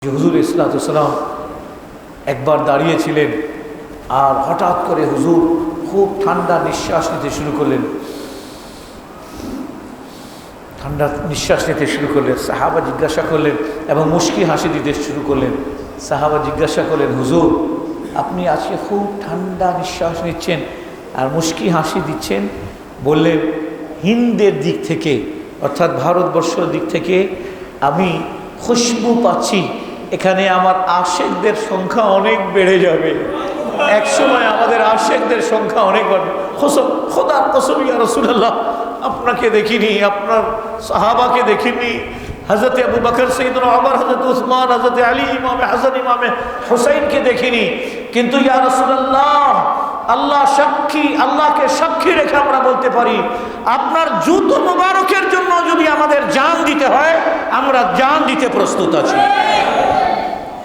হুজুর ইসলাম একবার দাঁড়িয়েছিলেন আর হঠাৎ করে হুজুর খুব ঠান্ডা নিঃশ্বাস নিতে শুরু করলেন। ঠান্ডা নিঃশ্বাস নিতে শুরু করলেন। সাহাবা জিজ্ঞাসা করলেন এবং মুশকি হাসি দিতে শুরু করলেন। সাহাবা জিজ্ঞাসা করলেন, হুজুর আপনি আজকে খুব ঠান্ডা নিঃশ্বাস নিচ্ছেন আর মুশকি হাসি দিচ্ছেন। বললেন, হিন্দের দিক থেকে অর্থাৎ ভারতবর্ষের দিক থেকে আমি খুশবু পাচ্ছি, এখানে আমার আশেকদের সংখ্যা অনেক বেড়ে যাবে। এক সময় আমাদের আশেকদের সংখ্যা অনেক বাড়বে। খোদার কসম ইয়া রাসূলুল্লাহ, আপনাকে দেখিনি, আপনার সাহাবাকে দেখিনি, হযরত আবু বকর, সাইয়েদনা ওমর, হযরত উসমান, হযরত আলী, ইমামে হাসান, ইমামে হুসাইনকে দেখিনি, কিন্তু ইয়া রাসূলুল্লাহ আল্লাহ সাক্ষী, আল্লাহকে সাক্ষী রেখে আমরা বলতে পারি, আপনার জুতো মোবারকের জন্য যদি আমাদের জান দিতে হয় আমরা জান দিতে প্রস্তুত আছি।